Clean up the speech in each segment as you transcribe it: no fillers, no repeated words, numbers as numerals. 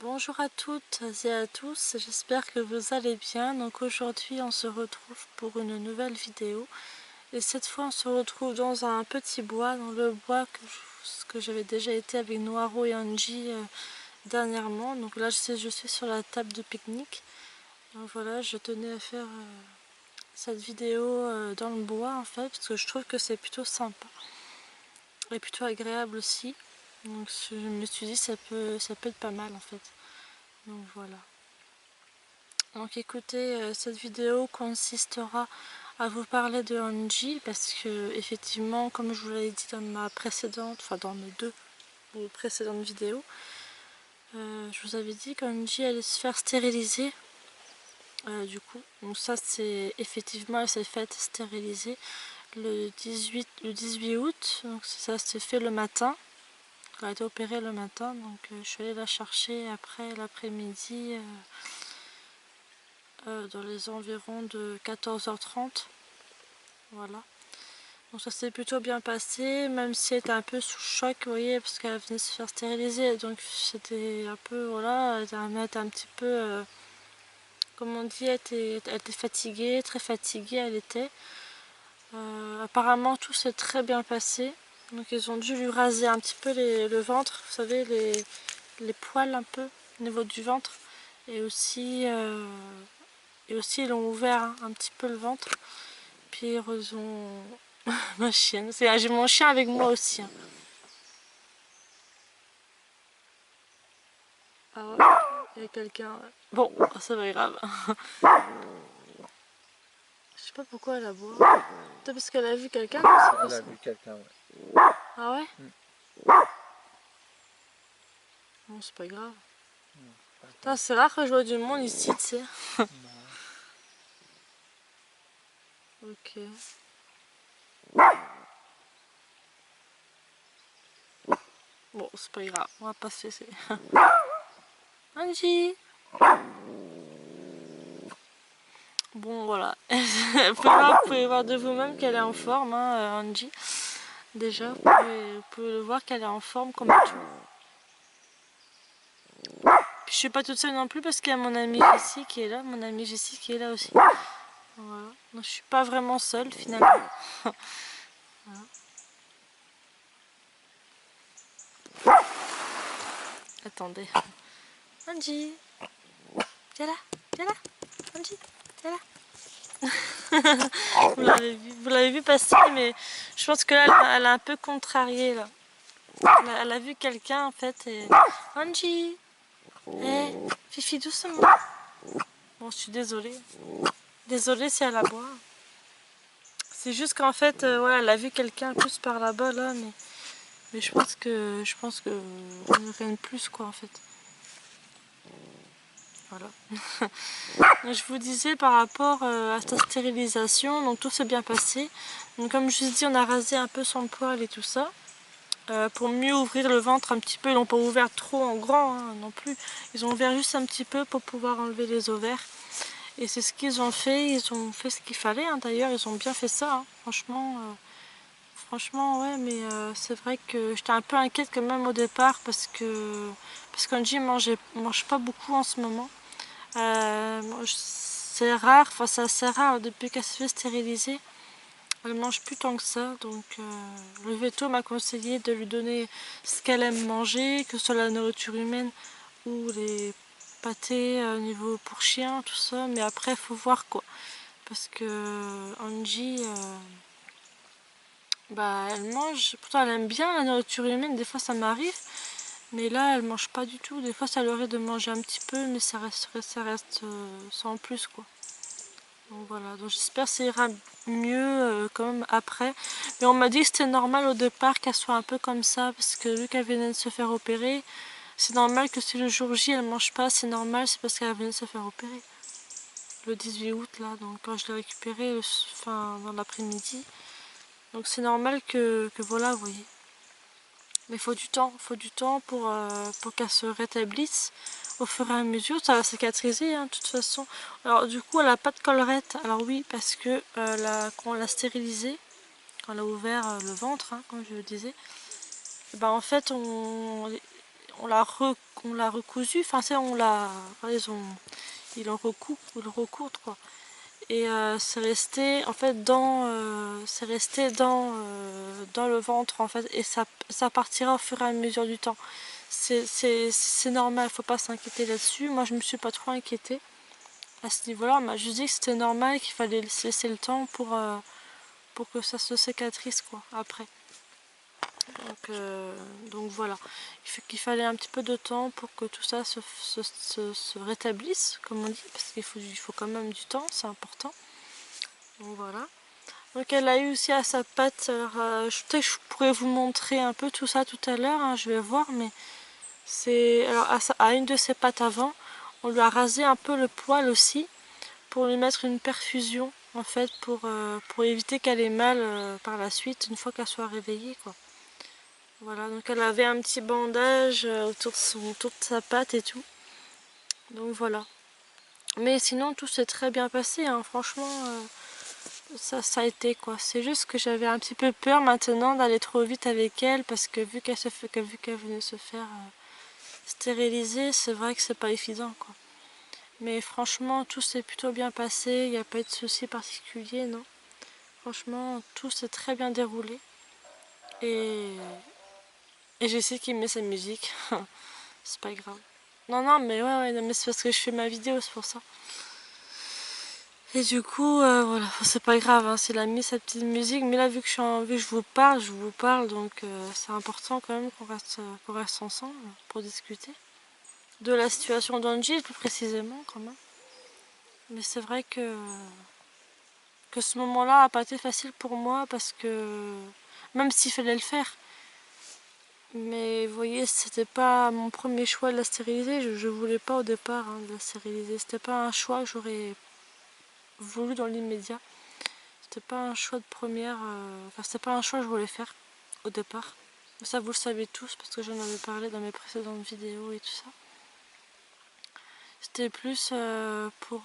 Bonjour à toutes et à tous, j'espère que vous allez bien. Donc aujourd'hui on se retrouve pour une nouvelle vidéo et cette fois on se retrouve dans un petit bois, dans le bois que j'avais déjà été avec Noiro et Angie dernièrement. Donc là je suis sur la table de pique-nique. Donc voilà, je tenais à faire cette vidéo dans le bois en fait parce que je trouve que c'est plutôt sympa et plutôt agréable aussi. Donc je me suis dit ça peut être pas mal en fait. Donc voilà. Donc écoutez, cette vidéo consistera à vous parler de Angie parce que effectivement, comme je vous l'avais dit dans ma précédente, enfin dans mes deux précédentes vidéos, je vous avais dit qu'Angie allait se faire stériliser. Du coup, donc ça c'est effectivement, elle s'est faite stériliser le 18 août, donc ça s'est fait le matin. Elle a été opérée le matin, donc je suis allée la chercher après l'après-midi. Dans les environs de 14h30. Voilà. Donc ça s'est plutôt bien passé, même si elle était un peu sous choc, vous voyez, parce qu'elle venait se faire stériliser. Donc c'était un peu, voilà, elle était un petit peu, comme on dit, elle était fatiguée, très fatiguée, elle était. Apparemment tout s'est très bien passé. Donc ils ont dû lui raser un petit peu le ventre, vous savez, les poils un peu au niveau du ventre. Et aussi ils ont ouvert un petit peu le ventre. Puis ils ont ma chienne. J'ai mon chien avec moi aussi. Hein. Ah ouais, il y a quelqu'un. Ouais. Bon, ça va grave. Je sais pas pourquoi elle aboie. Peut-être parce qu'elle a vu quelqu'un. Elle a vu quelqu'un, ouais. Ah ouais. Bon, c'est pas grave. C'est rare que je vois du monde ici, tu sais. Ok. Bon, c'est pas grave, on va pas se laisser. Angie. Bon, voilà. Vous pouvez voir de vous-même qu'elle est en forme, hein, Angie. Déjà, vous pouvez le voir qu'elle est en forme comme tout. Puis je suis pas toute seule non plus parce qu'il y a mon amie Jessie qui est là, mon amie Jessie qui est là aussi. Voilà. Donc je suis pas vraiment seule finalement. Voilà. Attendez. Angie, viens là, viens là. Angie, viens là. Vous l'avez vu passer, mais je pense que là, elle a un peu contrarié là. Elle a vu quelqu'un en fait et... Angie, hé, Fifi doucement. Bon, je suis désolée. Désolée si elle aboie. C'est juste qu'en fait, voilà, elle a vu quelqu'un plus par là-bas là, mais je pense que rien de plus quoi en fait. Voilà. Je vous disais par rapport à sa stérilisation, donc tout s'est bien passé. Donc comme je vous dis, on a rasé un peu son poil et tout ça. Pour mieux ouvrir le ventre un petit peu, ils n'ont pas ouvert trop en grand hein, non plus. Ils ont ouvert juste un petit peu pour pouvoir enlever les ovaires. Et c'est ce qu'ils ont fait, ils ont fait ce qu'il fallait. Hein. D'ailleurs, ils ont bien fait ça, hein. Franchement, ouais, mais c'est vrai que j'étais un peu inquiète quand même au départ parce qu'Angie mange pas beaucoup en ce moment. C'est rare, enfin c'est assez rare depuis qu'elle se fait stériliser. Elle mange plus tant que ça, donc le veto m'a conseillé de lui donner ce qu'elle aime manger, que ce soit la nourriture humaine ou les pâtés au niveau pour chien, tout ça. Mais après, il faut voir quoi, parce que Angie, bah elle mange, pourtant elle aime bien la nourriture humaine. Des fois ça m'arrive. Mais là, elle mange pas du tout. Des fois, ça lui arrive de manger un petit peu, mais ça reste sans plus, quoi. Donc voilà. Donc j'espère que ça ira mieux quand même après. Mais on m'a dit que c'était normal au départ qu'elle soit un peu comme ça, parce que vu qu'elle venait de se faire opérer, c'est normal que si le jour J elle mange pas, c'est normal, c'est parce qu'elle venait de se faire opérer. Le 18 août là, donc quand je l'ai récupérée, enfin dans l'après-midi. Donc c'est normal que voilà, vous voyez. Mais il faut du temps pour qu'elle se rétablisse au fur et à mesure. Ça va cicatriser hein, de toute façon. Alors du coup elle n'a pas de collerette. Alors oui parce que quand on l'a stérilisée, quand on a ouvert le ventre, hein, comme je le disais, ben, en fait on l'a recousu, enfin c'est on l'a, ils l'ont recoudre quoi. Et c'est resté en fait dans le ventre en fait, et ça partira au fur et à mesure du temps. C'est normal, faut pas s'inquiéter là-dessus. Moi je me suis pas trop inquiétée à ce niveau-là, on m'a juste dit que c'était normal, qu'il fallait se laisser le temps pour que ça se cicatrise quoi après. Donc voilà, qu'il fallait un petit peu de temps pour que tout ça se rétablisse, comme on dit, parce il faut quand même du temps, c'est important. Donc voilà. Donc elle a eu aussi à sa patte, alors je pourrais vous montrer un peu tout ça tout à l'heure, hein, je vais voir, mais c'est alors à une de ses pattes avant, on lui a rasé un peu le poil aussi, pour lui mettre une perfusion en fait, pour éviter qu'elle ait mal par la suite, une fois qu'elle soit réveillée quoi. Voilà, donc elle avait un petit bandage autour de sa patte et tout. Donc voilà. Mais sinon tout s'est très bien passé, hein. Franchement, ça a été quoi. C'est juste que j'avais un petit peu peur maintenant d'aller trop vite avec elle, parce que vu qu'elle venait se faire stériliser, c'est vrai que c'est pas évident quoi. Mais franchement tout s'est plutôt bien passé, il n'y a pas eu de soucis particuliers, non. Franchement tout s'est très bien déroulé. Et j'essaie qu'il met sa musique. C'est pas grave. Non, non, mais ouais, non, mais c'est parce que je fais ma vidéo, c'est pour ça. Et du coup, voilà, enfin, c'est pas grave, hein, s'il a mis sa petite musique, mais là, vu que je vous parle, donc c'est important quand même qu'on reste ensemble pour discuter de la situation d'Angie, plus précisément, quand même. Mais c'est vrai que ce moment-là a pas été facile pour moi, parce que même s'il fallait le faire, mais vous voyez, c'était pas mon premier choix de la stériliser. Je voulais pas au départ, hein, de la stériliser. C'était pas un choix que j'aurais voulu dans l'immédiat. C'était pas un choix de première. Enfin, c'était pas un choix que je voulais faire au départ. Ça, vous le savez tous parce que j'en avais parlé dans mes précédentes vidéos et tout ça. C'était plus pour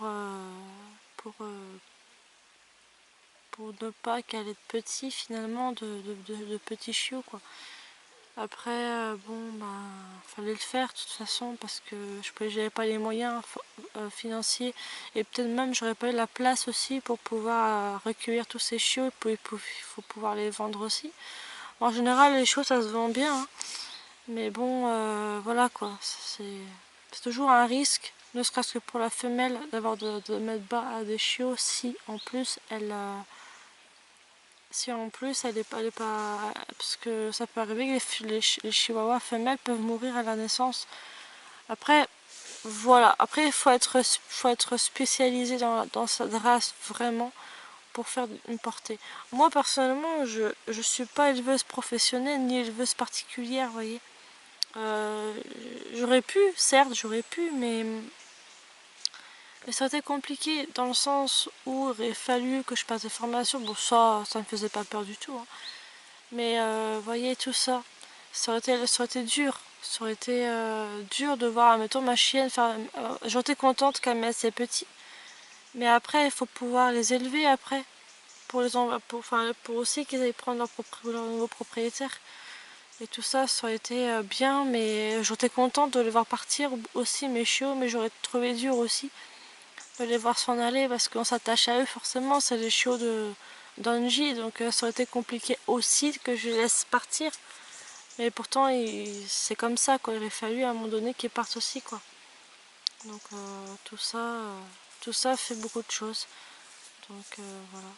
ne pas qu'elle ait de petits, finalement, de petits chiots quoi. Après, bon, ben, fallait le faire de toute façon, parce que j'avais pas les moyens financiers, et peut-être même j'aurais pas eu la place aussi pour pouvoir recueillir tous ces chiots. Il faut pouvoir les vendre aussi. En général, les chiots ça se vend bien, hein, mais bon, voilà quoi, c'est toujours un risque, ne serait-ce que pour la femelle, d'avoir de mettre bas à des chiots si en plus elle est pas... Parce que ça peut arriver que les chihuahuas femelles peuvent mourir à la naissance. Après, voilà. Après, il faut être spécialisé dans cette race, vraiment, pour faire une portée. Moi, personnellement, je suis pas éleveuse professionnelle, ni éleveuse particulière, vous voyez. J'aurais pu, certes, mais ça a été compliqué, dans le sens où il aurait fallu que je passe des formations. Bon, ça me faisait pas peur du tout, hein. Mais vous voyez, tout ça, ça aurait été dur. Ça aurait été dur de voir, mettons, ma chienne faire... J'aurais été contente qu'elle mette ses petits. Mais après, il faut pouvoir les élever après. Pour aussi qu'ils aillent prendre leur nouveau propriétaire. Et tout ça, ça aurait été bien. Mais j'aurais été contente de les voir partir aussi, mes chiots. Mais j'aurais trouvé dur aussi de les voir s'en aller, parce qu'on s'attache à eux forcément. C'est les chiots d'Angie, donc ça aurait été compliqué aussi que je les laisse partir. Mais pourtant, c'est comme ça, quoi. Il aurait fallu à un moment donné qu'ils partent aussi, quoi. Donc tout ça fait beaucoup de choses. Donc voilà.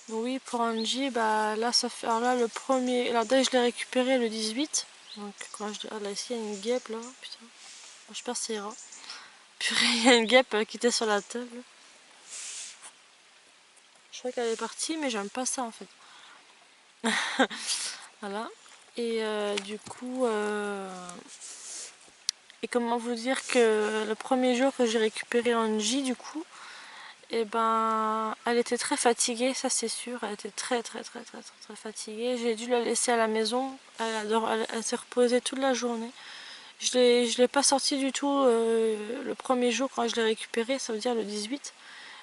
Donc oui, pour Angie, bah là ça fait. Alors là le premier. Alors dès que je l'ai récupéré le 18. Donc quand je. Ah là ici il y a une guêpe là, putain. Bon, j'espère que ça ira. Purée, il y a une guêpe qui était sur la table. Je crois qu'elle est partie, mais j'aime pas ça en fait. Voilà. Et du coup, et comment vous dire que le premier jour que j'ai récupéré Angie, du coup, et ben, elle était très fatiguée, ça c'est sûr. Elle était très fatiguée. J'ai dû la laisser à la maison. Elle s'est reposée toute la journée. Je l'ai pas sortie du tout le premier jour quand je l'ai récupérée, ça veut dire le 18.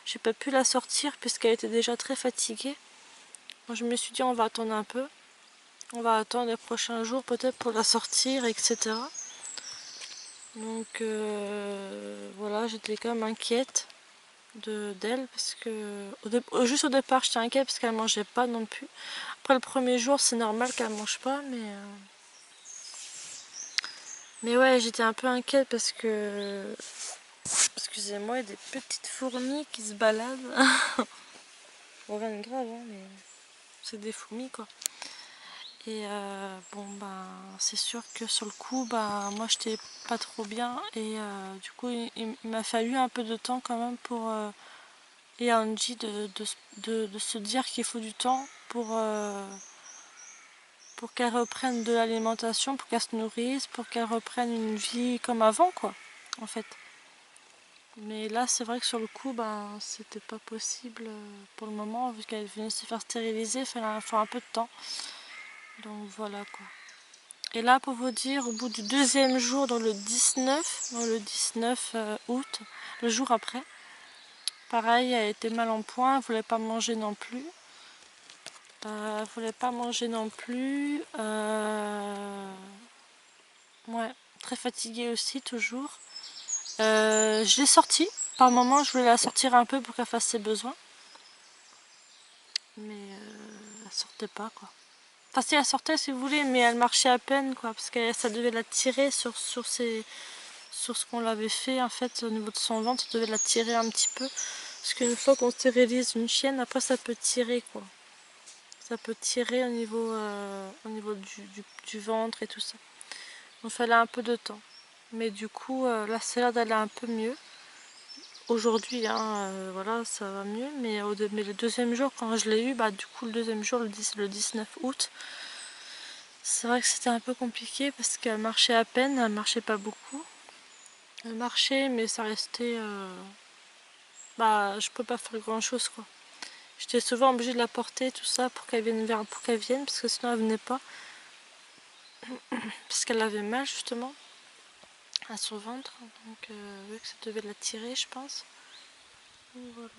J'ai pas pu la sortir puisqu'elle était déjà très fatiguée. Moi, je me suis dit on va attendre un peu. On va attendre les prochains jours peut-être pour la sortir, etc. Donc voilà, j'étais quand même inquiète d'elle parce que juste au départ j'étais inquiète parce qu'elle mangeait pas non plus. Après le premier jour c'est normal qu'elle mange pas, mais ouais, j'étais un peu inquiète parce que, excusez-moi, il y a des petites fourmis qui se baladent. Bon, rien de grave, hein, mais c'est des fourmis quoi. Et bon ben c'est sûr que sur le coup moi j'étais pas trop bien et du coup il m'a fallu un peu de temps quand même pour et à Angie de se dire qu'il faut du temps pour qu'elle reprenne de l'alimentation, pour qu'elle se nourrisse, pour qu'elle reprenne une vie comme avant quoi en fait. Mais là c'est vrai que sur le coup c'était pas possible pour le moment vu qu'elle venait de se faire stériliser, il faut un peu de temps. Donc voilà quoi. Et là, pour vous dire, au bout du deuxième jour, dans le 19 août, le jour après, pareil, elle était mal en point, elle voulait pas manger non plus. Elle voulait pas manger non plus. Ouais, très fatiguée aussi, toujours. Je l'ai sortie. Par moment, je voulais la sortir un peu pour qu'elle fasse ses besoins. Mais elle sortait pas, quoi. Enfin, si elle sortait, si vous voulez, mais elle marchait à peine, quoi, parce que ça devait la tirer sur ce qu'on l'avait fait en fait au niveau de son ventre, ça devait la tirer un petit peu parce qu'une fois qu'on stérilise une chienne, après ça peut tirer quoi, ça peut tirer au niveau du ventre et tout ça, donc il fallait un peu de temps, mais du coup là c'est là d'aller un peu mieux aujourd'hui, hein, voilà ça va mieux, mais le deuxième jour quand je l'ai eu, du coup le deuxième jour le 19 août, c'est vrai que c'était un peu compliqué parce qu'elle marchait à peine, elle marchait pas beaucoup. Elle marchait, mais ça restait. Je peux pas faire grand chose quoi. J'étais souvent obligée de la porter, tout ça, pour qu'elle vienne parce que sinon elle venait pas. Parce qu'elle avait mal justement à son ventre. Donc, vu que ça devait la tirer, je pense. Donc, voilà.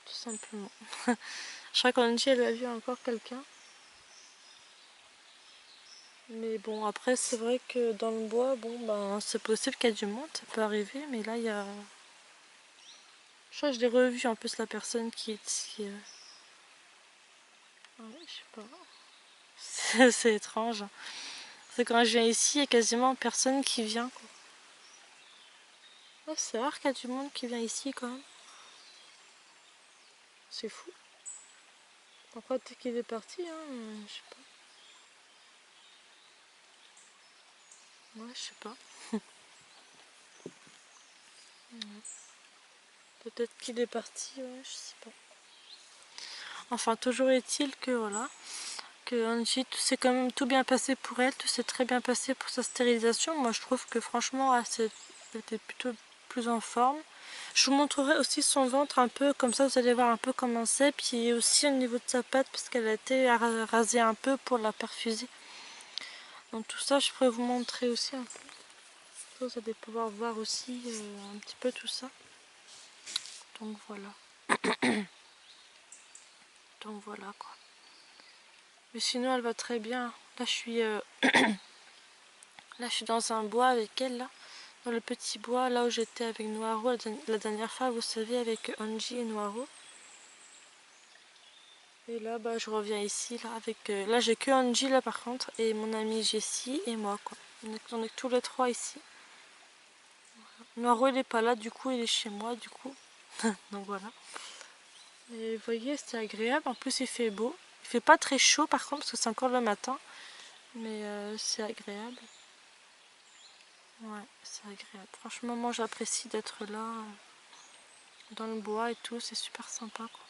Tout simplement. Je crois qu'Angie, elle a vu encore quelqu'un. Mais bon, après, c'est vrai que dans le bois, c'est possible qu'il y ait du monde, ça peut arriver, mais là, il y a. Je crois que je l'ai revu en plus la personne qui est ici. Ouais, je sais pas. C'est étrange. C'est quand je viens ici, il y a quasiment personne qui vient. Quoi. Oh, c'est rare qu'il y a du monde qui vient ici quand même. C'est fou. Après, peut-être qu'il est parti, hein, je sais pas. Ouais, je sais pas. Peut-être qu'il est parti, ouais, je sais pas. Enfin, toujours est-il que voilà, que Angie, tout s'est quand même tout bien passé pour elle, tout s'est très bien passé pour sa stérilisation. Moi, je trouve que franchement, elle était plutôt plus en forme. Je vous montrerai aussi son ventre un peu, comme ça vous allez voir un peu comment c'est, puis aussi au niveau de sa patte, parce qu'elle a été rasée un peu pour la perfuser. Donc tout ça, je pourrais vous montrer aussi un peu. Vous allez pouvoir voir aussi un petit peu tout ça. Donc voilà. Donc voilà quoi. Mais sinon elle va très bien. Là je suis dans un bois avec elle là. Dans le petit bois là où j'étais avec Noiro la dernière fois, vous savez, avec Angie et Noiro. Et là je reviens ici là avec. Là j'ai que Angie là par contre et mon amie Jessie et moi quoi. On est tous les trois ici. Noiro il est pas là, du coup il est chez moi du coup. Donc voilà. Et vous voyez, c'est agréable. En plus, il fait beau. Il fait pas très chaud par contre, parce que c'est encore le matin. Mais c'est agréable. Ouais, c'est agréable. Franchement, moi, j'apprécie d'être là, dans le bois et tout. C'est super sympa, quoi.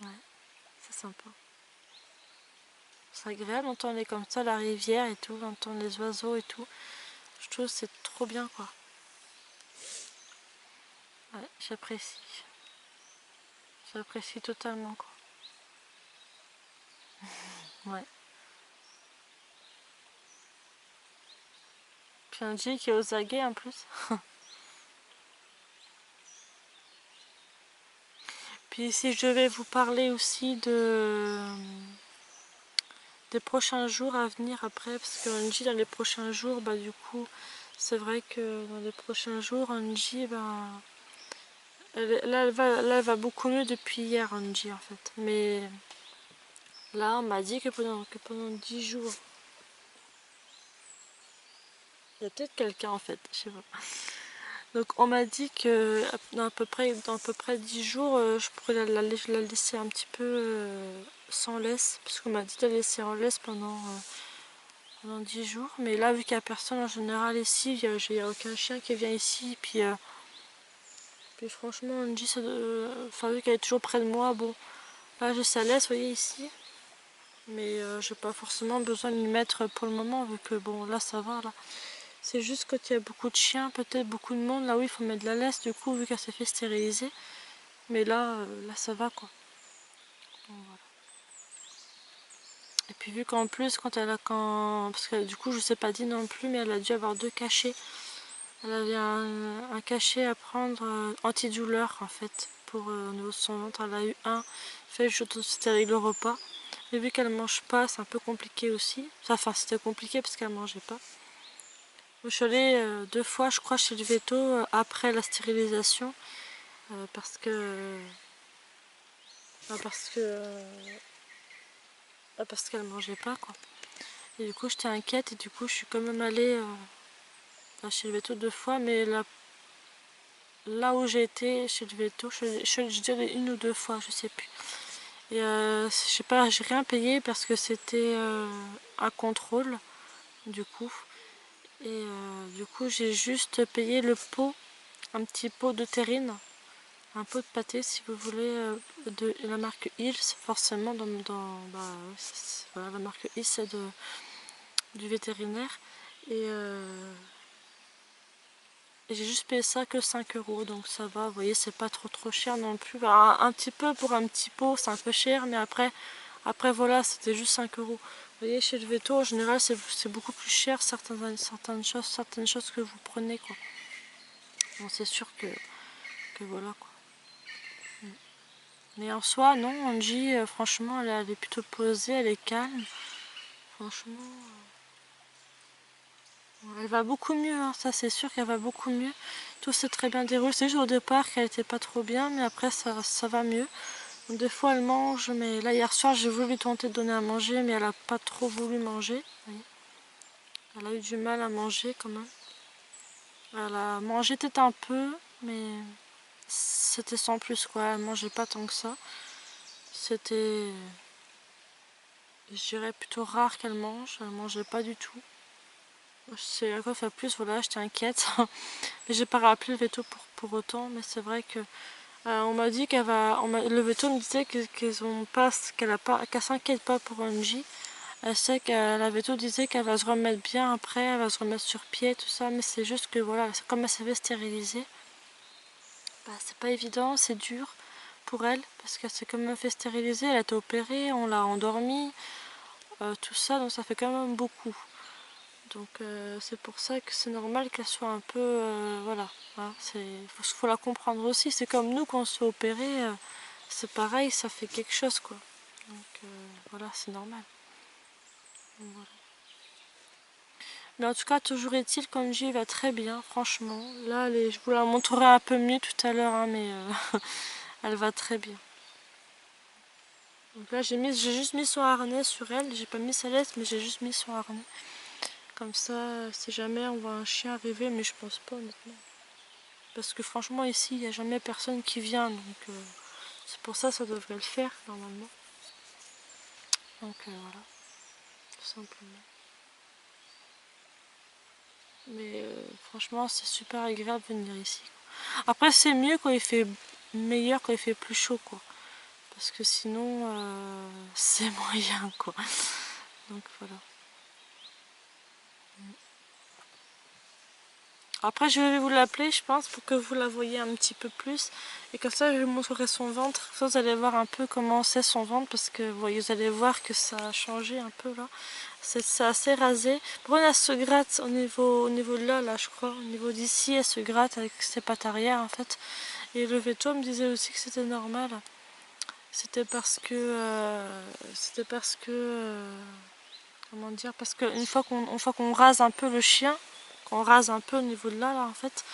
Ouais, c'est sympa. C'est agréable d'entendre comme ça la rivière et tout, d'entendre les oiseaux et tout. Je trouve que c'est trop bien, quoi. Ouais, j'apprécie. J'apprécie totalement, quoi. Ouais. Puis un qui est aux aguets en plus. Puis si je devais vous parler aussi des prochains jours à venir après, parce que Angie dans les prochains jours, bah du coup c'est vrai que dans les prochains jours Angie là elle va beaucoup mieux depuis hier Angie en fait, mais là on m'a dit que pendant 10 jours, il y a peut-être quelqu'un en fait, je sais pas. Donc on m'a dit que dans à peu près 10 jours, je pourrais la laisser un petit peu sans laisse, parce qu'on m'a dit de la laisser en laisse pendant 10 jours. Mais là, vu qu'il n'y a personne en général ici, il n'y a aucun chien qui vient ici. Puis franchement, Angie, enfin, vu qu'elle est toujours près de moi, bon, là j'ai sa laisse, vous voyez ici. Mais j'ai pas forcément besoin de m'y mettre pour le moment, vu que bon, là ça va, là. C'est juste quand il y a beaucoup de chiens, peut-être beaucoup de monde, là oui, il faut mettre de la laisse, du coup, vu qu'elle s'est fait stériliser. Mais là ça va, quoi. Donc, voilà. Et puis vu qu'en plus, parce que du coup, je sais pas dit non plus, mais elle a dû avoir 2 cachets. Elle avait un cachet à prendre antidouleur, en fait, pour au niveau de son ventre. Elle a eu un, fait, je stérile le repas. Mais vu qu'elle mange pas, c'est un peu compliqué aussi. Enfin, c'était compliqué parce qu'elle mangeait pas. Je suis allée 2 fois, je crois, chez le veto après la stérilisation. Parce que... parce qu'elle mangeait pas, quoi. Et du coup, j'étais inquiète et du coup, je suis quand même allée chez le veto 2 fois. Mais là où j'ai été chez le veto, je dirais 1 ou 2 fois, je sais plus. Et je sais pas, j'ai rien payé parce que c'était un contrôle, du coup. Et du coup, j'ai juste payé le pot, un petit pot de terrine, un pot de pâté si vous voulez, de la marque Hills, forcément, voilà, la marque Hills c'est du vétérinaire. Et j'ai juste payé ça que 5 €, donc ça va, vous voyez, c'est pas trop cher non plus. Un petit peu pour un petit pot, c'est un peu cher, mais après voilà, c'était juste 5 €. Vous voyez, chez le veto, en général, c'est beaucoup plus cher certaines choses que vous prenez, quoi. Bon, c'est sûr que voilà, quoi. Mais en soi, non, Angie, franchement, elle est plutôt posée, elle est calme. Franchement, elle va beaucoup mieux, hein, ça c'est sûr qu'elle va beaucoup mieux. Tout s'est très bien déroulé. C'est juste au départ qu'elle était pas trop bien, mais après ça va mieux. Donc, des fois elle mange, mais là hier soir j'ai voulu lui tenter de donner à manger, mais elle a pas trop voulu manger. Vous voyez, elle a eu du mal à manger quand même. Elle a mangé peut-être un peu, mais c'était sans plus, quoi. Elle mangeait pas tant que ça. C'était, je dirais, plutôt rare qu'elle mange. Elle mangeait pas du tout. C'est à quoi faire plus, voilà, j'étais inquiète. Mais j'ai pas rappelé le veto pour autant, mais c'est vrai que on m'a dit le veto me disait qu'elle s'inquiète pas pour Angie. Elle sait la veto disait qu'elle va se remettre bien après, elle va se remettre sur pied, tout ça, mais c'est juste que voilà, comme elle s'est fait stériliser, bah, c'est pas évident, c'est dur pour elle, parce qu'elle s'est quand même fait stériliser, elle a été opérée, on l'a endormie, tout ça, donc ça fait quand même beaucoup. Donc c'est pour ça que c'est normal qu'elle soit un peu... voilà, hein, faut la comprendre aussi. C'est comme nous quand on se fait opérer, c'est pareil, ça fait quelque chose, quoi. Donc voilà, c'est normal. Donc, voilà. Mais en tout cas, toujours est-il qu'Angie va très bien, franchement. Là, je vous la montrerai un peu mieux tout à l'heure, hein, mais elle va très bien. Donc là, j'ai juste mis son harnais sur elle. J'ai pas mis sa laisse, mais j'ai juste mis son harnais. Comme ça, si jamais on voit un chien arriver, mais je pense pas honnêtement. Parce que franchement ici il n'y a jamais personne qui vient, donc c'est pour ça devrait le faire normalement. Donc voilà, tout simplement. Mais franchement c'est super agréable de venir ici. Après c'est mieux quand il fait meilleur, quand il fait plus chaud, quoi. Parce que sinon c'est moyen, quoi. Donc voilà. Après je vais vous l'appeler, je pense, pour que vous la voyez un petit peu plus. Et comme ça je vous montrerai son ventre. Ça, vous allez voir un peu comment c'est son ventre, parce que vous allez voir que ça a changé un peu là. C'est assez rasé. Brune, elle se gratte au niveau de là, je crois. Au niveau d'ici, elle se gratte avec ses pattes arrière en fait. Et le veto me disait aussi que c'était normal. c'était parce que comment dire, parce qu'une fois qu'on rase un peu le chien, qu'on rase un peu au niveau de là en fait,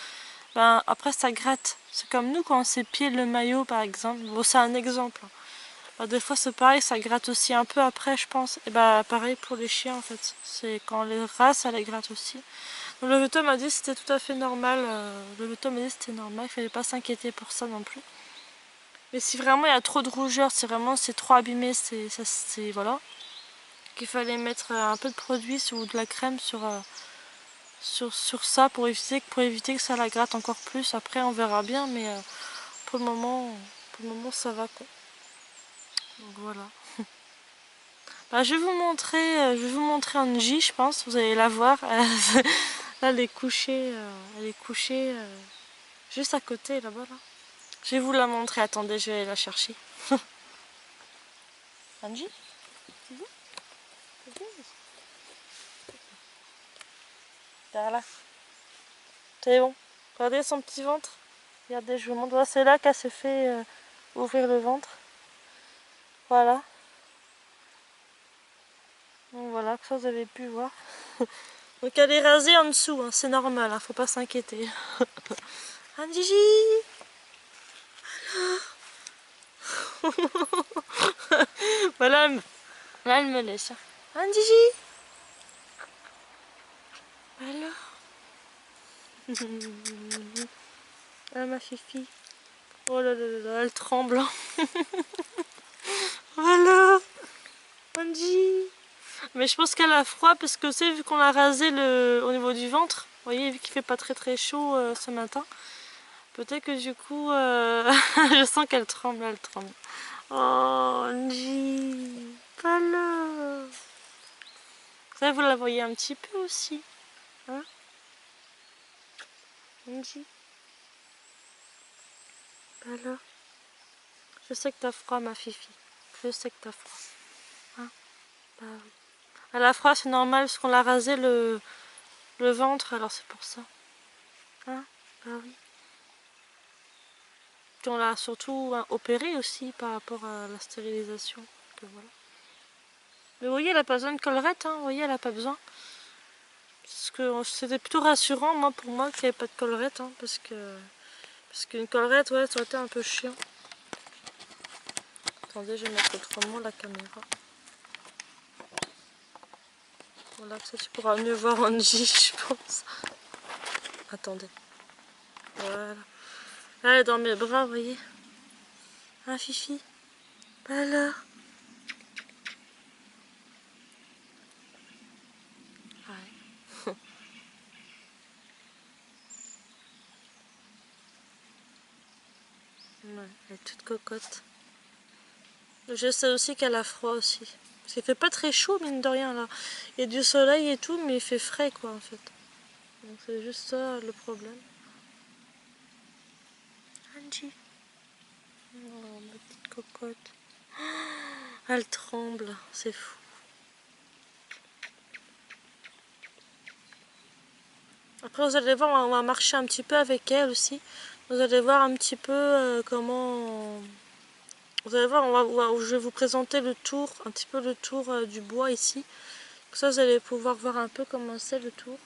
ben après ça gratte. C'est comme nous quand on s'épile le maillot par exemple. Bon, c'est un exemple. Ben, des fois c'est pareil, ça gratte aussi un peu après je pense. Et bah pareil pour les chiens en fait. C'est quand on les rase, ça les gratte aussi. Donc, le veto m'a dit que c'était tout à fait normal. Le veto m'a dit que c'était normal, il fallait pas s'inquiéter pour ça non plus. Mais si vraiment il y a trop de rougeur, si vraiment c'est trop abîmé, c'est voilà, qu'il fallait mettre un peu de produit ou de la crème sur ça pour éviter que ça la gratte encore plus. Après on verra bien, mais pour le moment ça va quoi. Donc voilà. Bah, je vais vous montrer Angie, je pense, vous allez la voir. Là elle est couchée juste à côté là-bas là. Je vais vous la montrer, attendez, je vais aller la chercher. Angie, c'est vous? Vers là. C'est bon. Regardez son petit ventre. Regardez, je vous montre. C'est là qu'elle se fait ouvrir le ventre. Voilà. Donc voilà, que ça vous avez pu voir. Donc elle est rasée en dessous, hein. C'est normal, hein, faut pas s'inquiéter. Angie. Voilà, là elle me laisse. Angie. Alors. Ah ma fifi. Oh là là là là, elle tremble. Voilà. Angie. Mais je pense qu'elle a froid parce que c'est vu qu'on a rasé au niveau du ventre. Vous voyez, vu qu'il fait pas très chaud ce matin. Peut-être que du coup, je sens qu'elle tremble, elle tremble. Oh, Angie. Voilà. Ça, vous la voyez un petit peu aussi. Hein, Angie. Voilà. Je sais que t'as froid, ma fifi. Je sais que t'as froid. Hein, bah oui. Elle a froid, c'est normal, parce qu'on l'a rasé le ventre, alors c'est pour ça. Hein, bah oui. Puis on l'a surtout opéré aussi par rapport à la stérilisation. Donc, voilà. Mais vous voyez, elle n'a pas besoin de collerette, hein. Vous voyez, elle n'a pas besoin. Parce que c'était plutôt rassurant, moi, pour moi, qu'il n'y avait pas de collerette, hein, parce qu'une collerette, ouais, ça aurait été un peu chiant. Attendez, je vais mettre autrement la caméra. Voilà, que ça tu pourras mieux voir Angie, je pense. Attendez. Voilà. Elle est dans mes bras, vous voyez. Hein, Fifi? Alors. Ouais. Ouais, elle est toute cocotte. Je sais aussi qu'elle a froid aussi. Parce qu'il fait pas très chaud, mine de rien, là. Il y a du soleil et tout, mais il fait frais, quoi, en fait. Donc c'est juste ça, le problème. Angie. Oh, ma petite cocotte. Elle tremble, c'est fou. Après, vous allez voir, on va marcher un petit peu avec elle aussi. Vous allez voir un petit peu comment... Vous allez voir, je vais vous présenter le tour, un petit peu le tour du bois ici. Comme ça, vous allez pouvoir voir un peu comment c'est le tour.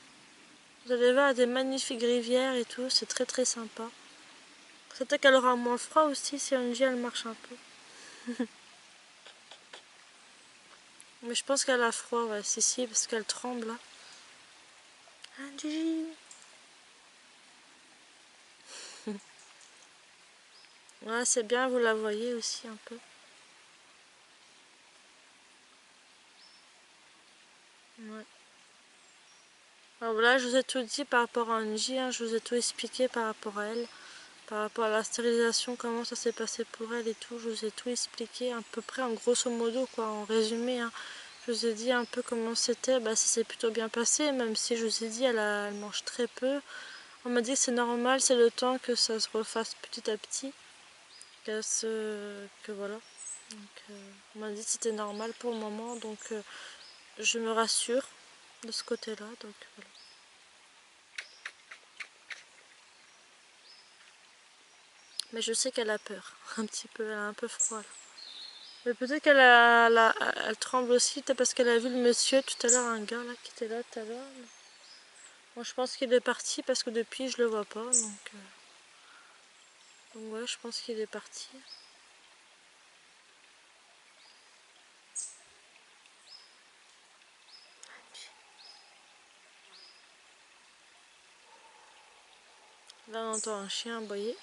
Vous allez voir des magnifiques rivières et tout, c'est très sympa. Peut-être qu'elle aura moins froid aussi si Angie elle marche un peu. Mais je pense qu'elle a froid, ouais, si, parce qu'elle tremble là. Angie. Ouais, c'est bien, vous la voyez aussi un peu. Ouais. Alors voilà, je vous ai tout dit par rapport à Angie, hein, je vous ai tout expliqué par rapport à elle, par rapport à la stérilisation, comment ça s'est passé pour elle et tout, je vous ai tout expliqué à peu près en grosso modo, quoi, en résumé. Hein. Je vous ai dit un peu comment c'était, bah ça s'est plutôt bien passé, même si je vous ai dit elle mange très peu. On m'a dit que c'est normal, c'est le temps que ça se refasse petit à petit, que voilà. Donc, on m'a dit que c'était normal pour le moment, donc je me rassure de ce côté-là, donc voilà. Mais je sais qu'elle a peur, un petit peu, elle a un peu froid là. Mais peut-être elle tremble aussi, peut-être parce qu'elle a vu le monsieur tout à l'heure, un gars là qui était là tout à l'heure. Moi je pense qu'il est parti parce que depuis je le vois pas, donc ouais, je pense qu'il est parti. Là on entend un chien aboyer.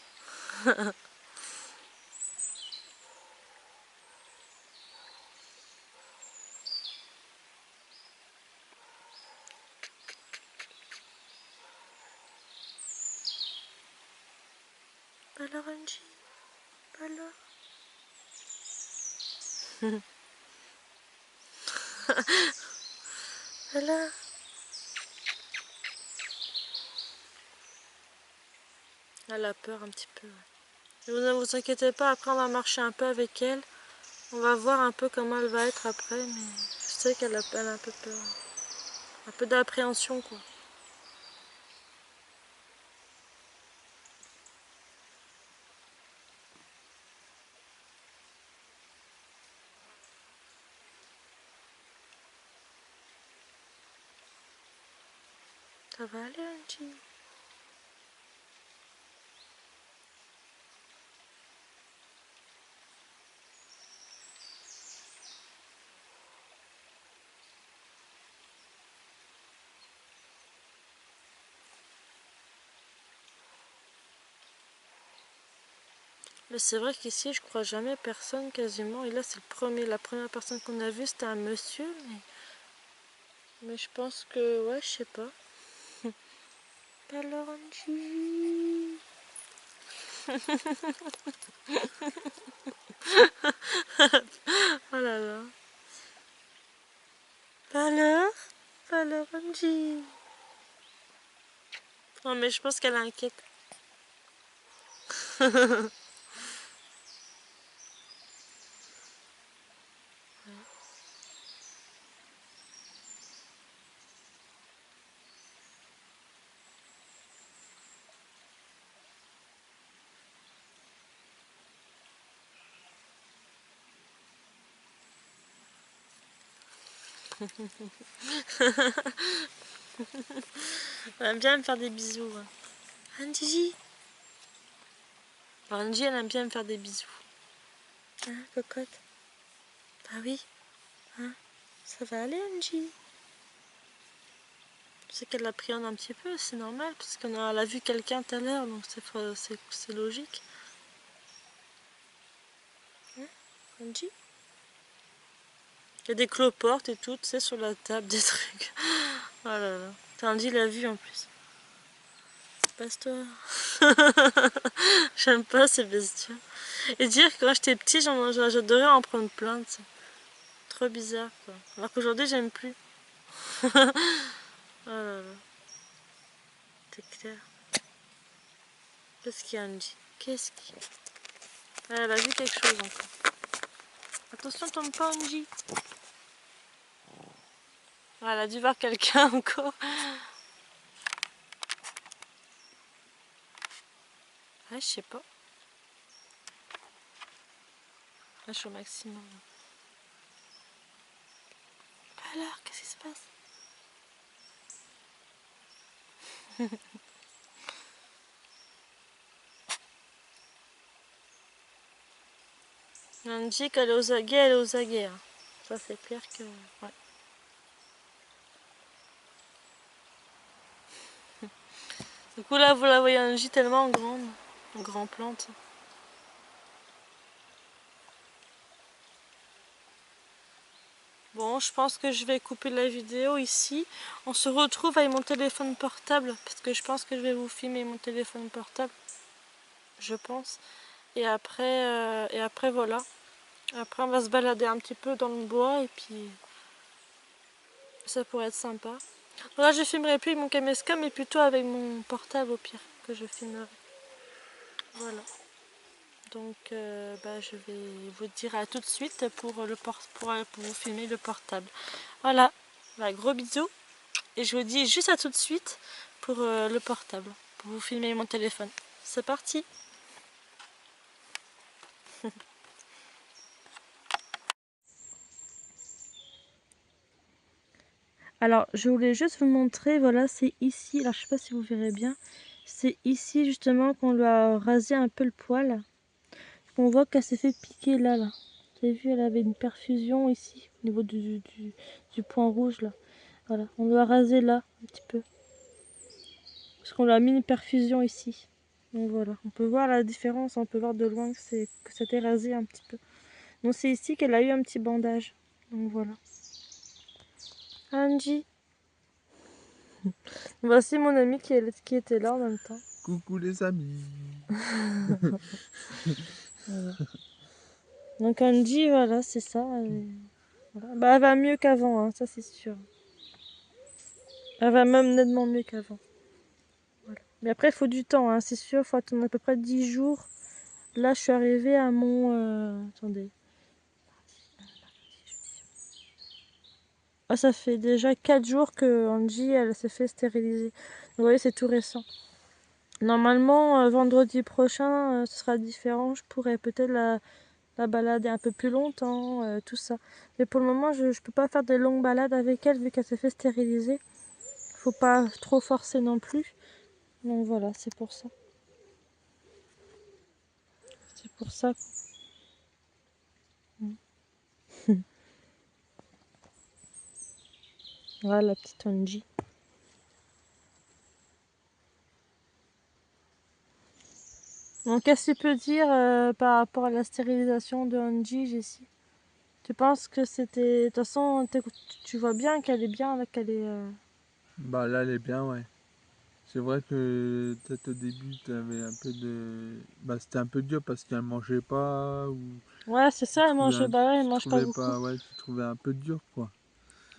Pas là, Angie, pas là. Pas là. Elle a peur un petit peu. Ouais. Ne vous inquiétez pas, après on va marcher un peu avec elle. On va voir un peu comment elle va être après, mais je sais qu'elle a un peu peur. Un peu d'appréhension quoi. Ça va aller, Angie. Mais c'est vrai qu'ici, je crois jamais personne quasiment. Et là, c'est la première personne qu'on a vue, c'était un monsieur. Mais je pense que, ouais, je sais pas. Alors, Angie. Oh là là. Alors, Angie. Non, mais je pense qu'elle est inquiète. Elle aime bien me faire des bisous. Hein. Angie. Alors, Angie, elle aime bien me faire des bisous. Hein, cocotte? Ah oui. Hein, ça va aller, Angie? Je sais qu'elle l'appréhende un petit peu, c'est normal, parce qu'elle a vu quelqu'un tout à l'heure, donc c'est logique. Hein, Angie? Il y a des cloportes et tout, tu sais, sur la table, des trucs. Oh là là. Angie l'a vu en plus. Passe-toi. J'aime pas ces bestioles. Et dire que quand j'étais petit, j'adorais en prendre plein, tu sais. Trop bizarre, quoi. Alors qu'aujourd'hui, j'aime plus. Oh là là. C'est clair. Qu'est-ce qu'il y a, Angie? Qu'est-ce qu'il y a? Elle a vu quelque chose encore. Attention, tombe pas, Angie. Elle a dû voir quelqu'un encore. Ah, je sais pas. Là, je suis au maximum. Alors, qu'est-ce qui se passe? Angie, qu'elle est aux aguets, elle est aux aguets. Hein. Ça, c'est clair que... Ouais. Du coup, là, vous la voyez, Angie, tellement grande. Une grande plante. Bon, je pense que je vais couper la vidéo ici. On se retrouve avec mon téléphone portable. Parce que je pense que je vais vous filmer mon téléphone portable. Je pense. Et après voilà. Après, on va se balader un petit peu dans le bois. Et puis, ça pourrait être sympa. Là, je filmerai plus avec mon caméscope, mais plutôt avec mon portable au pire. Que je filmerai. Voilà. Donc, je vais vous dire à tout de suite pour vous filmer le portable. Voilà. Bah, gros bisous. Et je vous dis juste à tout de suite pour le portable, pour vous filmer mon téléphone. C'est parti! Alors, je voulais juste vous montrer, voilà, c'est ici, alors je sais pas si vous verrez bien, c'est ici justement qu'on lui a rasé un peu le poil. On voit qu'elle s'est fait piquer là. Vous avez vu, elle avait une perfusion ici, au niveau du point rouge là. Voilà, on lui a rasé là, un petit peu. Parce qu'on lui a mis une perfusion ici. Donc voilà, on peut voir la différence, on peut voir de loin que c'était rasé un petit peu. Donc c'est ici qu'elle a eu un petit bandage. Donc voilà. Angie. Voici mon ami qui était là en même temps. Coucou les amis. Voilà. Donc Angie, voilà, c'est ça. Voilà. Bah, elle va mieux qu'avant, hein, ça c'est sûr. Elle va même nettement mieux qu'avant. Voilà. Mais après, il faut du temps, hein, c'est sûr. Il faut attendre à peu près 10 jours. Là, je suis arrivée à mon... attendez. Ah, ça fait déjà 4 jours que Angie, elle s'est fait stériliser. Donc, vous voyez, c'est tout récent. Normalement, vendredi prochain, ce sera différent. Je pourrais peut-être la balader un peu plus longtemps, tout ça. Mais pour le moment, je peux pas faire des longues balades avec elle vu qu'elle s'est fait stériliser. Faut pas trop forcer non plus. Donc voilà, c'est pour ça. C'est pour ça. Voilà la petite Angie. Donc qu'est-ce que tu peux dire par rapport à la stérilisation de Angie, Jessie? Tu penses que c'était... De toute façon, tu vois bien qu'elle est bien, là, qu'elle est... Bah là elle est bien, ouais. C'est vrai que peut-être au début t'avais un peu de... Bah c'était un peu dur parce qu'elle mangeait pas ou Ouais, c'est tu ça, elle trouvais mange... un... Bah ouais, elle tu mange pas trouvais beaucoup. pas... Ouais, tu trouvais un peu dur quoi.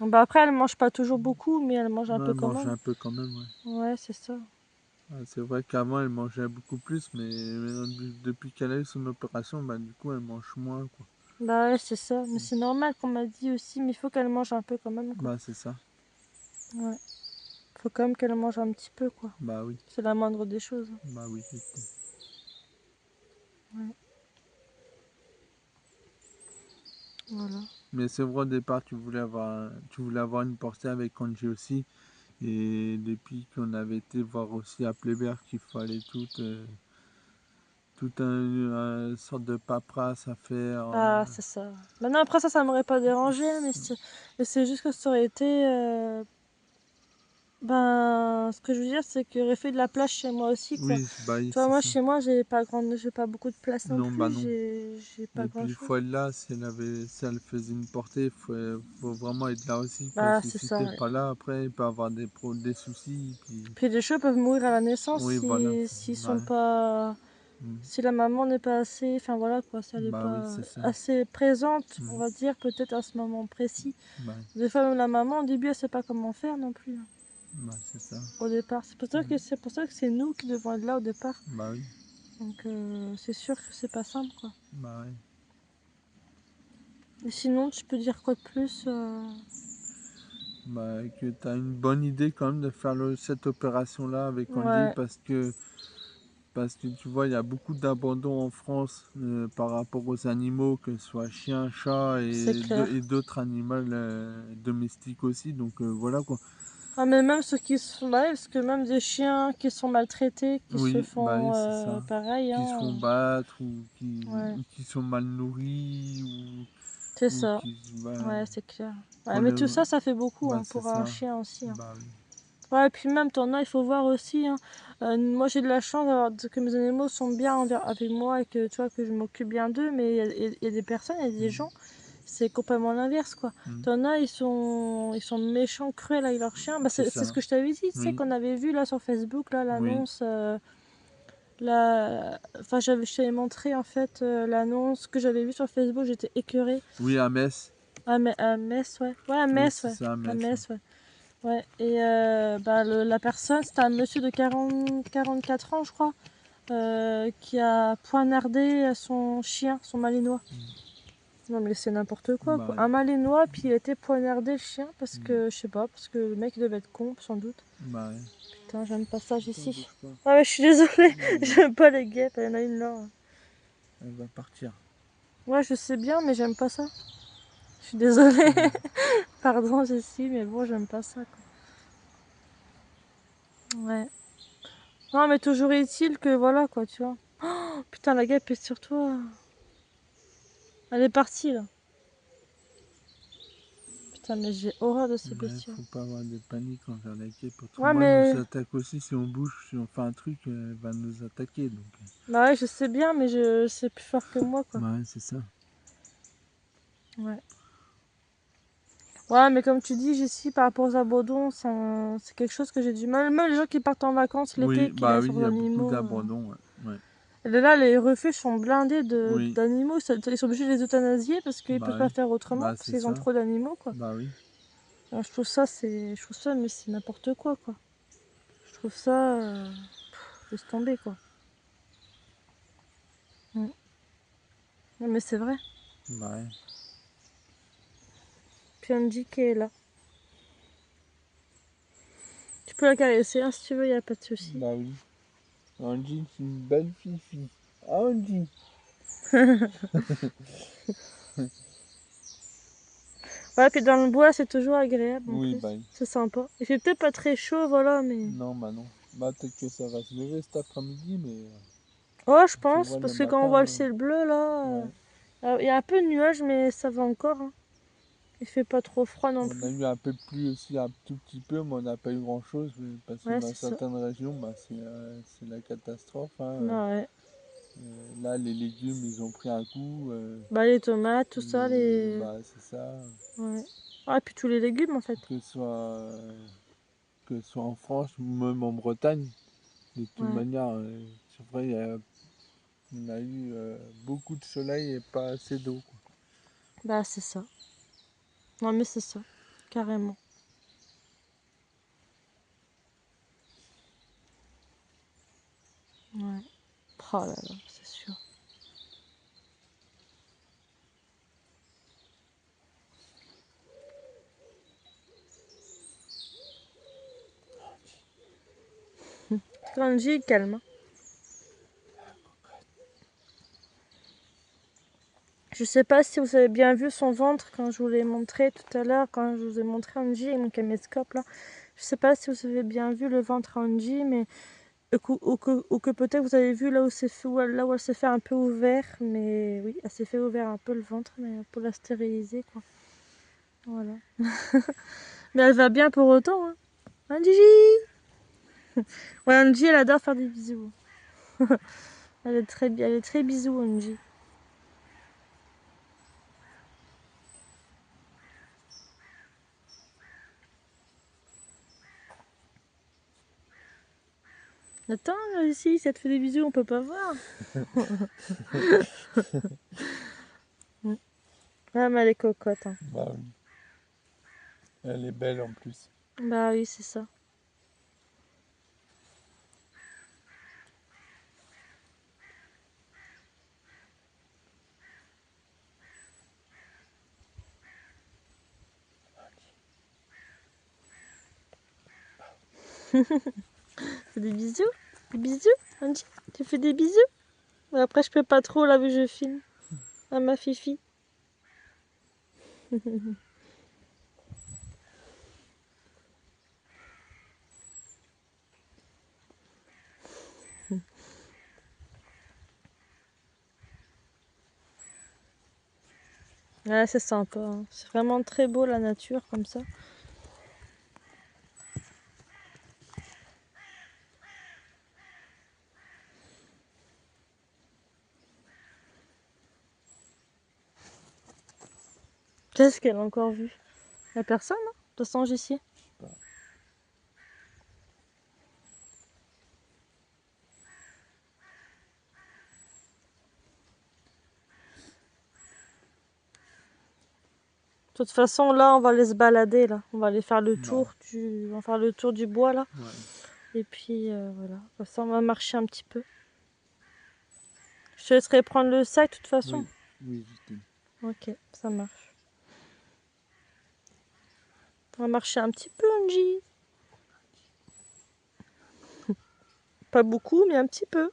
Bah après, elle mange pas toujours beaucoup, mais elle mange un Ouais, peu elle quand mangeait même. un peu quand même, ouais. Ouais, c'est ça. Ouais, c'est vrai qu'avant elle mangeait beaucoup plus, mais maintenant, depuis qu'elle a eu son opération, bah du coup elle mange moins quoi. Bah ouais, c'est ça. Mais c'est normal qu'on m'a dit aussi, mais il faut qu'elle mange un peu quand même, quoi. Bah c'est ça. Ouais. Faut quand même qu'elle mange un petit peu, quoi. Bah oui. C'est la moindre des choses. Bah oui, du coup. Ouais. Voilà. Mais c'est vrai au départ tu voulais avoir une portée avec Angie aussi. Et depuis qu'on avait été voir aussi à Pléberg qu'il fallait tout un sorte de paperasse à faire. Ah, c'est ça. Maintenant, après ça m'aurait pas dérangé, mais c'est juste que ça aurait été... Ben, ce que je veux dire, c'est qu'il aurait fait de la place chez moi aussi, quoi. Oui, bah oui, Toi, c'est moi, ça. chez moi, j'ai pas beaucoup de place non Non, bah plus, non. j'ai pas Et puis une grand-chose. fois là, si elle faisait une portée, faut vraiment être là aussi. Parce Bah, que c'est si ça, t'es ouais. pas là, après, il peut y avoir des soucis. Puis... Puis les cheveux peuvent mourir à la naissance Oui, voilà. s'ils sont Ouais. pas... Mm. Si la maman n'est pas assez... Enfin, voilà, quoi, si elle n'est Bah oui, pas c'est ça. assez présente, on Mm. va dire, peut-être à ce moment précis. Bah, Des fois, même la maman, au début, elle sait pas comment faire non plus, hein, bah c'est ça. au départ. C'est pour ça que c'est nous qui devons être là au départ. Bah oui. Donc, c'est sûr que c'est pas simple, quoi. Bah oui. Et sinon, tu peux dire quoi de plus Bah, que tu as une bonne idée quand même de faire cette opération-là avec Angie Ouais, parce que tu vois, il y a beaucoup d'abandon en France par rapport aux animaux, que ce soit chiens, chats c'est et clair. d'autres animaux domestiques aussi. Donc voilà quoi. Ah, mais même ceux qui sont là, parce que même des chiens qui sont maltraités, qui se Oui, bah font oui, c'est ça. pareil, Qui se hein. font battre Ouais, ou qui sont mal nourris c'est ou ça. qui... Bah, Ouais, c'est clair. Ouais, qu'on mais les... tout ça, ça fait beaucoup Bah hein, c'est pour un ça. chien aussi, hein. Bah oui. Ouais, et puis même, t'en as, il faut voir aussi, hein. Moi, j'ai de la chance que mes animaux sont bien avec moi et que, tu vois, que je m'occupe bien d'eux, mais il y a des personnes, il y a des gens, Mm. c'est complètement l'inverse, quoi. Mm. T'en as, ils sont méchants, cruels avec leurs chiens. Bah, C'est c'est ce ça. que je t'avais dit, tu sais, Oui, qu'on avait vu là sur Facebook, là, oui. l'annonce. Enfin, je t'avais montré en fait l'annonce que j'avais vue sur Facebook, j'étais écœurée. Oui, à Metz. À Metz, ouais. Ouais, à Oui, Metz, c'est ouais. ça, à À Metz. Ouais. Metz, ouais. Ouais, et bah, la personne, c'était un monsieur de 44 ans, je crois, qui a poignardé son chien, son malinois. Non, mais c'est n'importe quoi, Bah quoi. ouais. Un malinois, puis il a été poignardé le chien parce Mm. que, je sais pas, parce que le mec il devait être con, sans doute. Bah ouais. Putain, j'aime pas ça Attends, ici. bouge pas. Ah ouais, je suis désolée, Mm. j'aime pas les guêpes, il y en a une là. Elle va partir. Ouais, je sais bien, mais j'aime pas ça. Je suis désolée. Mm. Pardon, Jessie, mais bon, j'aime pas ça, quoi. Ouais. Non, mais toujours est-il que voilà, quoi, tu vois. Oh, putain, la guêpe est sur toi. Elle est partie, là. Putain, mais j'ai horreur de ces Ouais, bestioles. faut pas avoir de panique envers la guêpe. Ouais, Autrement, elle nous mais... attaque aussi. Si on bouge, si on fait un truc, elle va nous attaquer. Donc, Bah ouais, je sais bien, mais c'est plus fort que moi, quoi. ouais, c'est ça. Ouais. Ouais, mais comme tu dis, Jessie, par rapport aux abandons, c'est quelque chose que j'ai du mal. Même les gens qui partent en vacances l'été, Oui, qui bah laissent oui, il leurs y a beaucoup animaux. d'abandon. Ouais. Ouais. Et là, les refuges sont blindés Oui, d'animaux. Ils sont obligés de les euthanasier parce qu'ils peuvent bah pas oui. faire autrement, Bah parce c'est qu'ils ont ça. trop d'animaux, quoi. Bah oui. Alors, je trouve ça, mais c'est n'importe quoi, quoi. Je trouve ça, laisse tomber, quoi. Mm. Non, mais c'est vrai. Bah ouais. Puis Andy qui est là. Tu peux la caresser, hein, si tu veux, y a pas de souci. Bah oui. Angie, c'est une belle fifi. Angie. Ouais, puis dans le bois, c'est toujours agréable en Oui, plus. bah oui. C'est sympa. Il fait peut-être pas très chaud, voilà, mais. Non, bah non. Bah peut-être que ça va se lever cet après-midi, mais Oh, je tu pense, vois le parce que quand on voit le matin. ciel bleu, là, Ouais. il y a un peu de nuages, mais ça va encore, hein. Il fait pas trop froid non On a plus. eu un peu de pluie aussi, un tout petit peu, mais on n'a pas eu grand-chose parce que Ouais, dans c'est ça. certaines régions, bah, c'est la catastrophe, hein. Bah ouais. Là, les légumes, ils ont pris un coup. Bah les tomates, tout ça, les... Bah, c'est ça. Ouais. Ah, et puis tous les légumes, en fait. Que ce soit, euh, que ce soit en France ou même en Bretagne, de toute Ouais. manière, c'est vrai, on a eu beaucoup de soleil et pas assez d'eau, quoi. Bah c'est ça. Non, mais c'est ça. Carrément. Ouais. Oh là là, c'est sûr. Kanji, calme, hein. Je sais pas si vous avez bien vu son ventre quand je vous l'ai montré tout à l'heure, quand je vous ai montré Angie et mon caméscope là. Je sais pas si vous avez bien vu le ventre Angie, mais ou que peut-être vous avez vu là où là où elle s'est fait un peu ouvert, mais oui, elle s'est fait ouvert un peu le ventre, mais pour la stériliser quoi. Voilà. Mais elle va bien pour autant, hein. Angie! Ouais, Angie, elle adore faire des bisous. Elle est très bisou, Angie. Attends, ici, ça te fait des bisous, on peut pas voir. Ah, mais elle est cocotte, hein. Bah oui. Elle est belle en plus. Bah oui, c'est ça. Fais des bisous? Des bisous, Angie? Tu fais des bisous? Mais après, je peux pas trop, là, vu que je filme. Ah, ma fifi. Ouais, c'est sympa, hein. C'est vraiment très beau, la nature, comme ça. Qu'est-ce qu'elle a encore vu? La personne, hein, de toute façon, ici. Bah, De toute façon, là, on va aller se balader, là. On va aller faire le bah, tour on va faire le tour du bois, là. ouais. Et puis, voilà. Comme ça, on va marcher un petit peu. Je te laisserai prendre le sac, de toute façon. Oui, oui, Justine. Ok, ça marche. On va marcher un petit peu, Angie. Pas beaucoup, mais un petit peu.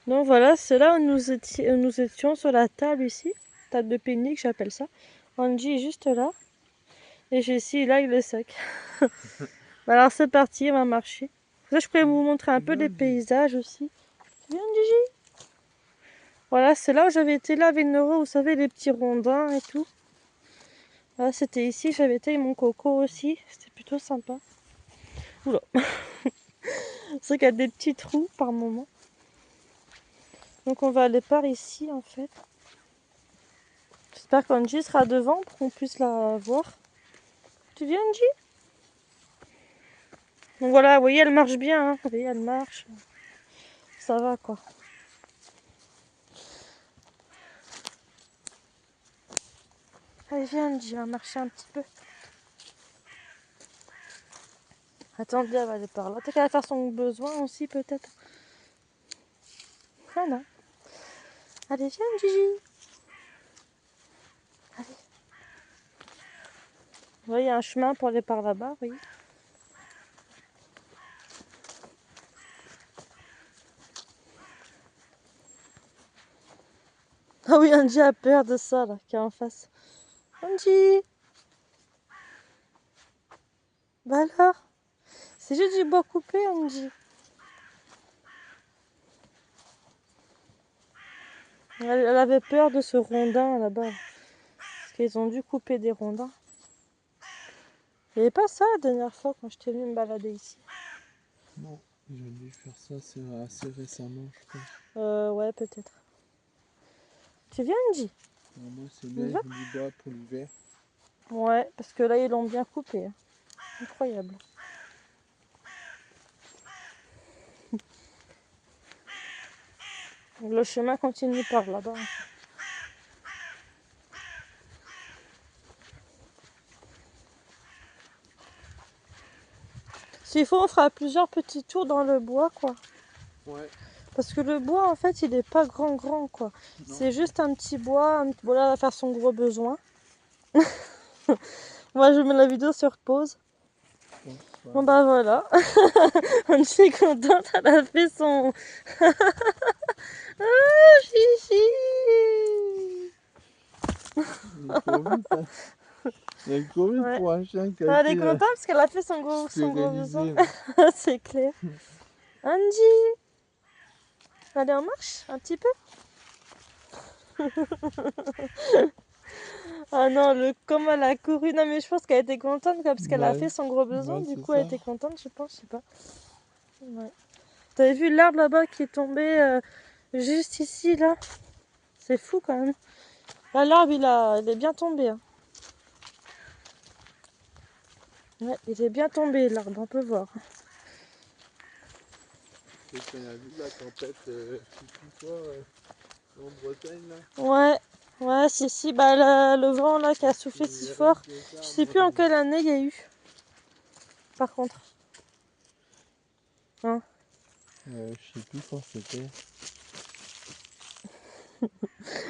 Donc voilà, c'est là où nous étions sur la table ici. Table de pique-nique, j'appelle ça. Angie est juste là. Et Jessie, là, il est sec. Alors c'est parti, on va marcher. Là, je pourrais vous montrer un peu les paysages aussi. Tu viens, Gigi? Voilà, c'est là où j'avais été là avec Noro, vous savez, les petits rondins et tout. Voilà, c'était ici, j'avais été avec mon coco aussi. C'était plutôt sympa. Oula. C'est vrai qu'il y a des petits trous par moment. Donc on va aller par ici en fait. J'espère qu'Angie sera devant pour qu'on puisse la voir. Tu viens, Angie? Donc voilà, vous voyez, elle marche bien. Vous voyez, elle marche. Ça va quoi. Allez, viens, Angie, on va marcher un petit peu. Attendez, elle va aller par là. Peut-être qu'elle va faire son besoin aussi, peut-être. Ah non. Allez, viens, Gigi. Allez. Vous voyez, il y a un chemin pour aller par là-bas, oui. Ah oui, Angie a peur de ça, là, qui est en face. Angie! Bah alors? C'est juste du bois coupé, Angie. Elle avait peur de ce rondin là-bas. Parce qu'ils ont dû couper des rondins. Il n'y avait pas ça la dernière fois quand je t'ai venu me balader ici. Non, j'ai dû faire ça assez récemment, je pense. Ouais, peut-être. Tu viens, Angie? Moi, c'est bien, ils ont du bois pour l'hiver. Ouais, parce que là, ils l'ont bien coupé. Hein. Incroyable. Le chemin continue par là-bas. S'il faut, on fera plusieurs petits tours dans le bois, quoi. Ouais. Parce que le bois, en fait, il est pas grand, quoi. C'est juste un petit bois. Voilà, elle va faire son gros besoin. Moi, je mets la vidéo sur pause. Ouais, Bon, bah voilà. On est contente, elle a fait son... Ah, Chichi! Il est trop vite, hein. Il est trop vite Ouais. pour un chien qui a Elle est été contente parce qu'elle a fait son gros besoin. stérilisé. C'est clair. Angie! Allez, on marche un petit peu? Ah non, comme elle a couru. Non, mais je pense qu'elle était contente quoi, parce qu'elle a fait son gros besoin. Ouais, Du c'est coup, elle ça. était contente, je pense, je sais pas. Ouais. T'avais vu l'arbre là-bas qui est tombé juste ici, là? C'est fou quand même. Là, l'arbre, il est bien tombé. Hein. Ouais, il est bien tombé, l'arbre, on peut voir. C'est qu'on a vu la tempête, je sais plus quoi, en Bretagne, là. Ouais, ouais, si, bah le vent là qui a soufflé si fort. Je sais plus en quelle année il y a eu. Par contre. Hein. Je sais plus quand c'était.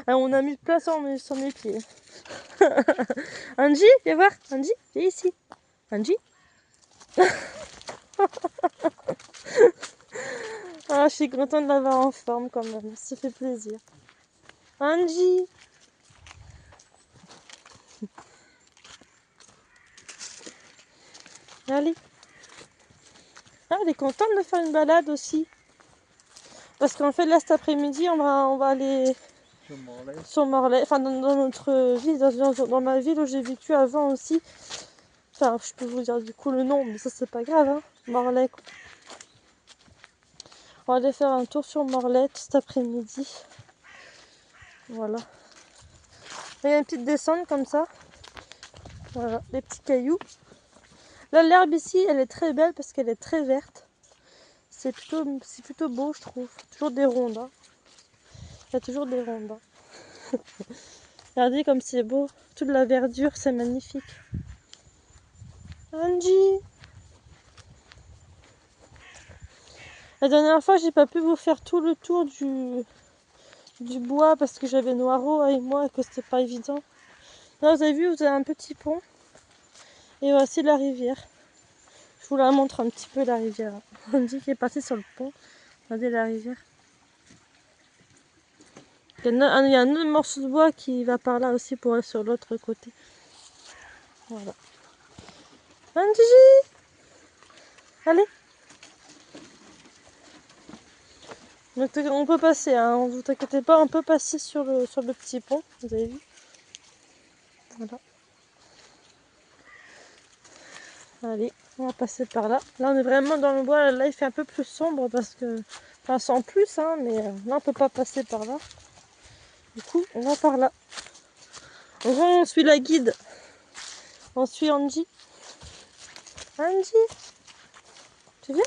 Ah, on a mis place sur mes pieds. Angie, viens voir. Angie, viens ici. Angie. Ah, je suis contente de l'avoir en forme quand même. Ça fait plaisir. Angie. Allez. Ah, elle est contente de faire une balade aussi. Parce qu'en fait, là, cet après-midi, on va aller sur Morlaix. Enfin, dans notre ville, dans ma ville où j'ai vécu avant aussi. Enfin, je peux vous dire du coup le nom, mais ça, c'est pas grave. Hein. Morlaix, quoi. On va aller faire un tour sur Morlaix cet après-midi. Voilà. Il y a une petite descente comme ça. Voilà, des petits cailloux. Là, l'herbe ici, elle est très belle parce qu'elle est très verte. C'est plutôt beau, je trouve. Toujours des rondins. Il y a toujours des rondins. Regardez comme c'est beau. Toute la verdure, c'est magnifique. Angie! La dernière fois, j'ai pas pu vous faire tout le tour du bois parce que j'avais Noiro avec moi et que c'était pas évident. Là, vous avez vu, vous avez un petit pont. Et voici la rivière. Je vous la montre un petit peu, la rivière. On dit qu'il est parti sur le pont. Regardez la rivière. Il y a un autre morceau de bois qui va par là aussi pour aller sur l'autre côté. Voilà. Angie! Allez! Donc, on peut passer, hein, vous inquiétez pas, on peut passer sur le petit pont, vous avez vu? Voilà. Allez, on va passer par là. Là, on est vraiment dans le bois. Là, il fait un peu plus sombre parce que... Enfin, sans plus, hein, mais là, on peut pas passer par là. Du coup, on va par là. On suit la guide. On suit Angie. Angie, tu viens?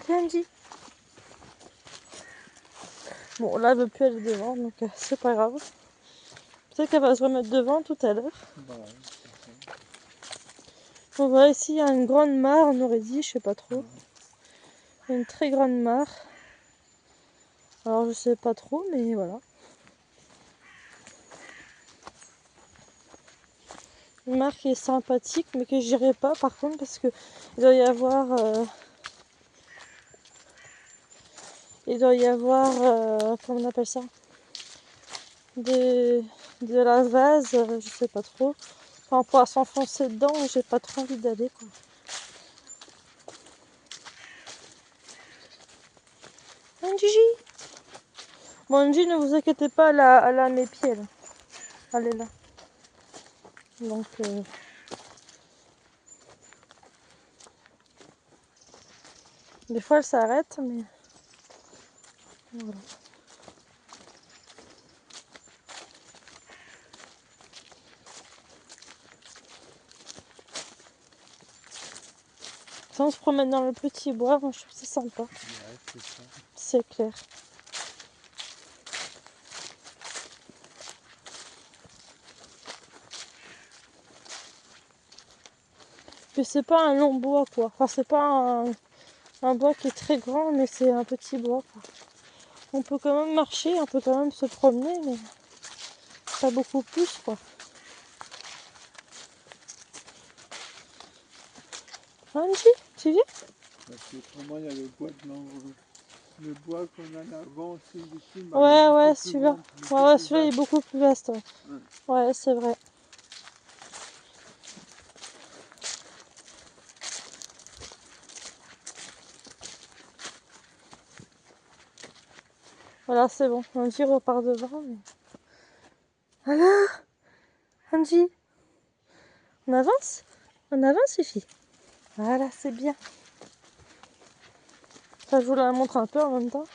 Allez, Angie. Bon, là, elle veut plus aller devant, donc c'est pas grave. Peut-être qu'elle va se remettre devant tout à l'heure. Bah ouais. On voit ici, il y a une grande mare, on aurait dit, je sais pas trop. Une très grande mare. Alors, je sais pas trop, mais voilà. Une mare qui est sympathique, mais que j'irai pas par contre, parce que il doit y avoir... comment on appelle ça? De la vase, je sais pas trop. Enfin, on pourra s'enfoncer dedans, j'ai pas trop envie d'aller, quoi. Angie! Bon, Angie, ne vous inquiétez pas, elle a mes pieds, là. Elle est là. Donc, des fois, elle s'arrête, mais... Voilà. Ça, on se promène dans le petit bois, moi, je trouve que c'est sympa. Ouais, c'est ça. C'est clair. Puis c'est pas un long bois, quoi. Enfin, c'est pas un bois qui est très grand, mais c'est un petit bois, quoi. On peut quand même marcher, on peut quand même se promener, mais pas beaucoup plus, quoi. Angie, tu viens? Parce qu'autrement, il y a le bois le bois qu'on a là avant aussi ici. Bah, Ouais, celui-là. Ouais, celui-là est beaucoup plus vaste. Ouais, ouais, c'est vrai. Voilà, c'est bon. Angie repart devant. Mais... Alors, Angie, on avance? On avance, les filles. Voilà, c'est bien. Ça, je vous la montre un peu en même temps.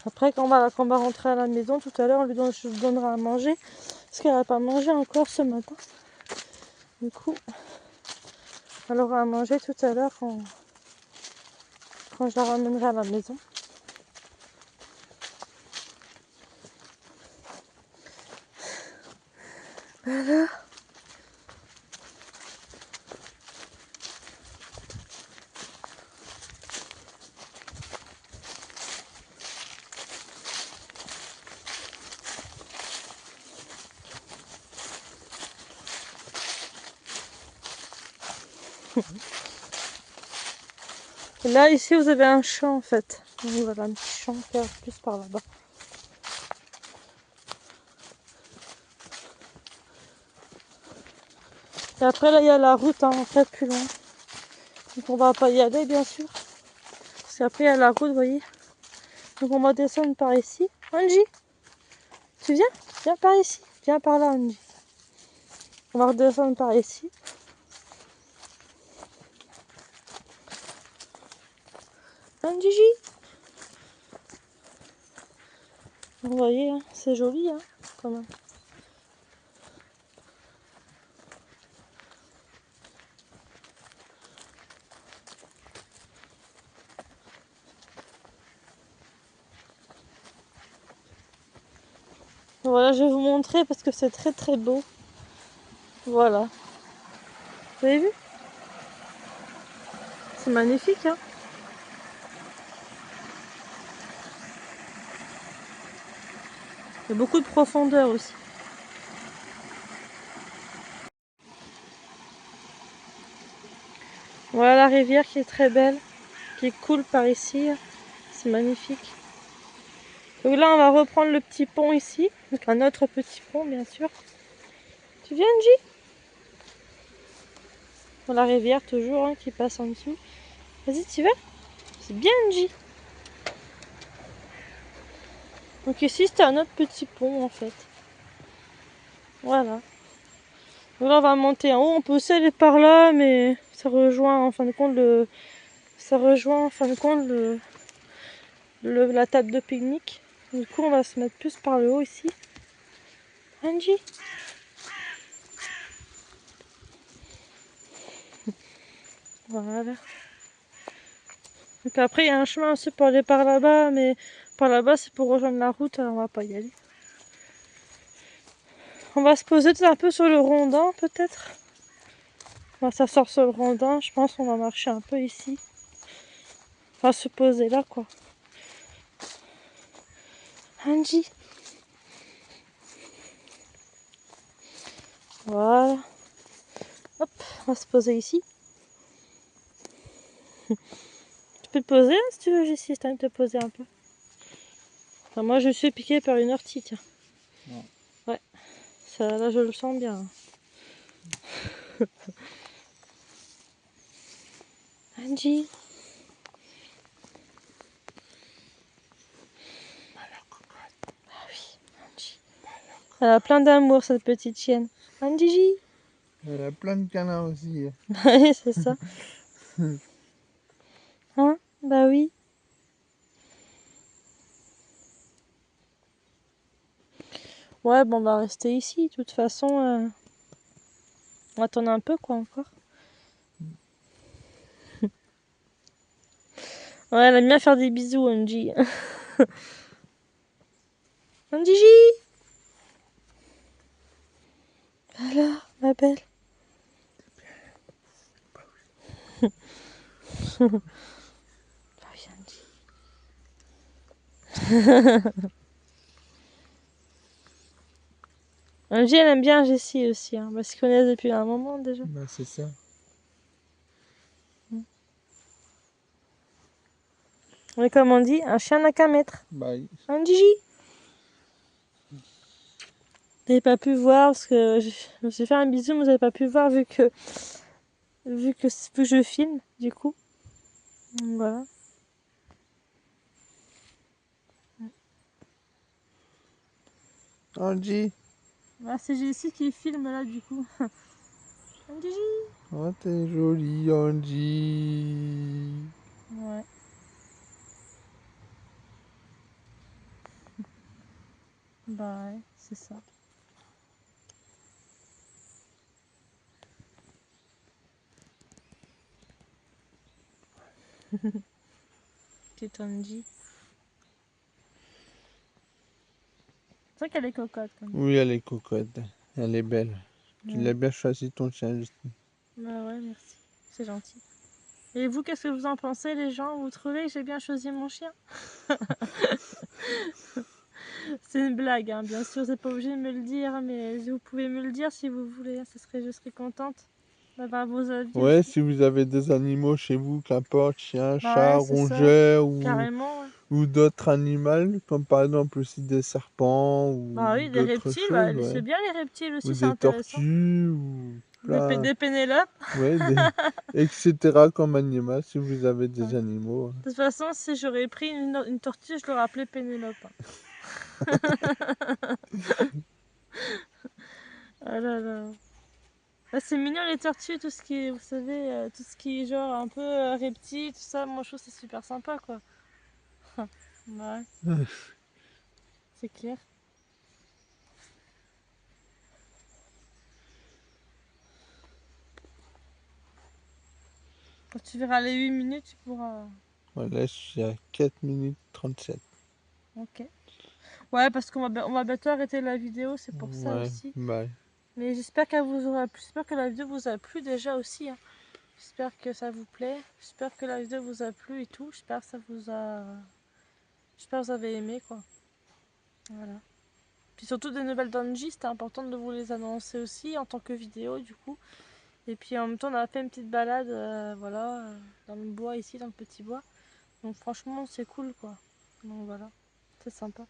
Après, quand on va rentrer à la maison, tout à l'heure, je lui donnerai à manger. Parce qu'elle n'a pas mangé encore ce matin. Du coup, elle aura à manger tout à l'heure quand je la ramènerai à la maison. Alors, et là, ici, vous avez un champ en fait. Donc, voilà, un petit champ qui est plus par là-bas. Et après, là, il y a la route, hein, en fait, plus loin. Donc, on va pas y aller, bien sûr. Parce qu'après, il y a la route, vous voyez. Donc, on va descendre par ici. Angie, tu viens? Viens par ici. Viens par là, Angie. On va redescendre par ici. Angie. Vous voyez, hein, c'est joli, hein, quand même. Voilà, je vais vous montrer parce que c'est très très beau. Voilà. Vous avez vu? C'est magnifique, hein. Il y a beaucoup de profondeur aussi. Voilà la rivière qui est très belle, qui coule par ici. C'est magnifique. Donc là, on va reprendre le petit pont ici. Donc un autre petit pont, bien sûr. Tu viens, Angie? Dans la rivière, toujours, hein, qui passe en dessous. Vas-y, tu vas? C'est bien, Angie. Donc ici, c'était un autre petit pont, en fait. Voilà. Donc là, on va monter en haut. On peut aussi aller par là, mais ça rejoint, en fin de compte, la table de pique-nique. Du coup, on va se mettre plus par le haut ici. Angie? Voilà. Donc après, il y a un chemin aussi pour aller par là-bas, mais par là-bas, c'est pour rejoindre la route, alors on va pas y aller. On va se poser un peu sur le rondin, peut-être. On va s'asseoir sur le rondin, je pense qu'on va marcher un peu ici. Enfin, se poser là, quoi. Angie. Voilà. Hop, on va se poser ici. Tu peux te poser hein, si tu veux, Jessie, c'est temps de te poser un peu. Enfin, moi, je suis piquée par une ortie, tiens. Non. Ouais, ça, là, je le sens bien. Angie. Ah oui, Angie. Elle a plein d'amour, cette petite chienne. Angie. Elle a plein de câlins aussi. Oui, c'est ça. Hein? Bah oui. Ouais, bon, on va rester ici. De toute façon, on va attendre un peu, quoi, encore. Ouais, elle aime bien faire des bisous, Angie. Angie! Alors, ma belle. Bah oui, Angie. Angie, elle aime bien Jessie aussi, hein, parce qu'ils connaissent depuis un moment déjà. Bah, c'est ça. Mais comme on dit, un chien n'a qu'à mettre. Bye. Angie! Vous n'avez pas pu voir parce que j'ai fait un bisou, mais vous n'avez pas pu voir vu que je filme, du coup. Donc, voilà. Angie. Ah, c'est Jessie qui filme là, du coup. Angie! Oh, t'es jolie, Angie. Ouais. Bah ouais, c'est ça. Petite Angie. C'est vrai qu'elle est cocotte quand même. Oui, elle est cocotte. Elle est belle. Tu Ouais. l'as bien choisi ton chien, Justine. Bah ouais, merci. C'est gentil. Et vous, qu'est-ce que vous en pensez, les gens? Vous trouvez que j'ai bien choisi mon chien? C'est une blague, hein. Bien sûr, vous n'êtes pas obligé de me le dire, mais vous pouvez me le dire si vous voulez. Je serais contente d'avoir vos avis Ouais, aussi. si vous avez des animaux chez vous, qu'importe, chien, Bah chat, ouais, c'est ça. rongeur ou, Carrément, ouais. ou d'autres animaux, comme par exemple aussi des serpents ou Bah oui, des d'autres reptiles, bah, choses, ouais. c'est bien les reptiles Ou aussi, c'est des intéressant. tortues, ou plein, Des pénélopes. ouais, etc. comme animal, si vous avez Ouais. des animaux. De toute façon, si j'aurais pris une tortue, je l'aurais appelée Pénélope, hein. Oh là là. Ah, c'est mignon les tortues, tout ce qui est, vous savez, tout ce qui est genre un peu reptile, tout ça, moi je trouve que c'est super sympa quoi. Ouais, c'est clair. Quand tu verras les 8 minutes, tu pourras. Voilà, je suis à 4 minutes 37. Ok. Ouais, parce on va bientôt arrêter la vidéo, c'est pour ça Ouais, aussi. bye. Mais j'espère qu'elle vous aura plu. J'espère que la vidéo vous a plu déjà aussi, hein. J'espère que ça vous plaît. J'espère que la vidéo vous a plu et tout. J'espère que ça vous a. J'espère que vous avez aimé quoi. Voilà. Puis surtout des nouvelles d'Angie, c'était important de vous les annoncer aussi en tant que vidéo du coup. Et puis en même temps, on a fait une petite balade, voilà, dans le bois ici, dans le petit bois. Donc franchement, c'est cool, quoi. Donc voilà, c'est sympa.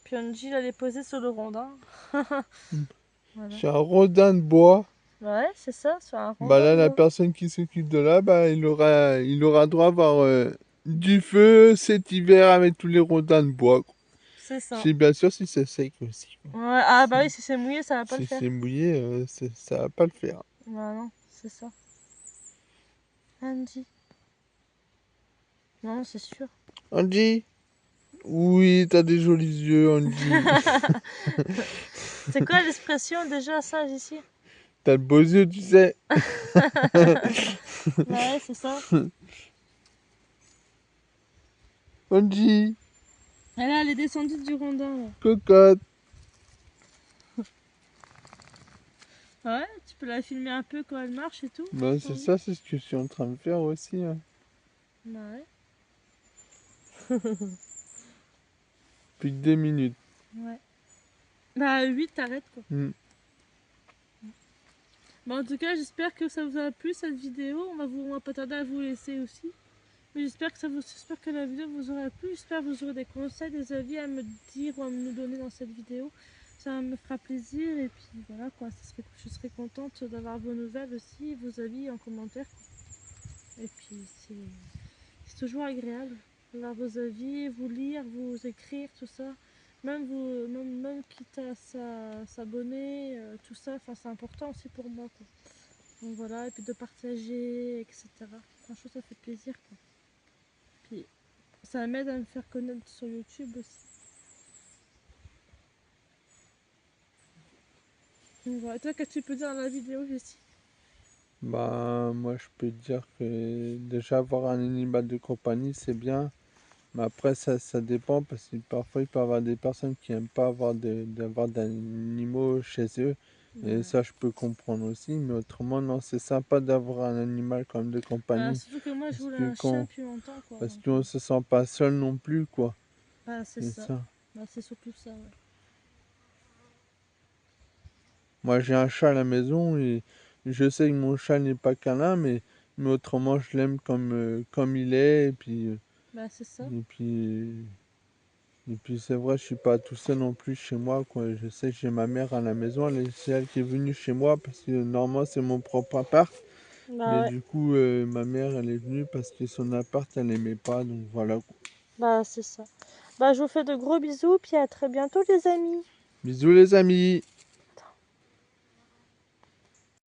Puis Angie, elle est posée sur le rondin. Voilà. J'ai un rodin de bois. Ouais, c'est ça, sur un Bah rondin là, de la bois. personne qui s'occupe de là, bah, il aura droit à avoir du feu cet hiver avec tous les rodins de bois, quoi. C'est ça. C'est bien sûr si c'est sec aussi, quoi. Ouais, ah bah oui, Si, si c'est mouillé, ça va pas le si faire. c'est mouillé, ça va pas le faire. Bah non, c'est ça. Angie. Non, c'est sûr. Angie? Oui, t'as des jolis yeux, Angie. C'est quoi l'expression déjà, ça, ici? T'as de beaux yeux, tu sais. Ouais, c'est ça. Angie, Et là, elle est descendue du rondin, là. cocotte. Ouais, tu peux la filmer un peu quand elle marche et tout. Bah, c'est ça, c'est ce que je suis en train de faire aussi, hein. Bah ouais. Depuis 2 minutes. Ouais. Bah 8, t'arrêtes quoi. Hmm. Bah en tout cas, j'espère que ça vous a plu cette vidéo. On va pas tarder à vous laisser aussi. Mais j'espère que la vidéo vous aura plu. J'espère que vous aurez des conseils, des avis à me dire ou à me donner dans cette vidéo. Ça me fera plaisir et puis voilà quoi. Je serai contente d'avoir vos nouvelles aussi, vos avis en commentaire. Et puis c'est toujours agréable d'avoir vos avis, vous lire, vous écrire, tout ça. Même quitte à s'abonner, tout ça, enfin, c'est important aussi pour moi, quoi. Donc voilà, et puis de partager, etc. Franchement, ça fait plaisir, quoi. Puis ça m'aide à me faire connaître sur YouTube aussi. Donc voilà. Et toi, qu'est-ce que tu peux dire dans la vidéo, Jessie? Bah, moi, je peux te dire que déjà avoir un animal de compagnie, c'est bien. Mais après, ça dépend parce que parfois, il peut y avoir des personnes qui n'aiment pas d'avoir d'animaux chez eux. Et Ouais. ça, je peux comprendre aussi. Mais autrement, non, c'est sympa d'avoir un animal quand même de Bah, compagnie. surtout que moi, je Parce voulais que un chat quand, depuis longtemps, quoi. parce Donc, qu'on se sent pas seul non plus, quoi. bah, c'est C'est ça. ça. Bah, c'est surtout ça, ouais. Moi, j'ai un chat à la maison et je sais que mon chat n'est pas câlin, mais autrement, je l'aime comme il est. Bah, c'est ça. Et puis, et puis c'est vrai, je suis pas tout seul non plus chez moi, quoi. Je sais que j'ai ma mère à la maison, c'est elle qui est venue chez moi parce que normalement, c'est mon propre appart. Bah, Mais ouais. du coup, ma mère, elle est venue parce que son appart, elle n'aimait pas. Donc voilà, quoi. Bah, c'est ça. Bah, je vous fais de gros bisous, puis à très bientôt, les amis. Bisous les amis!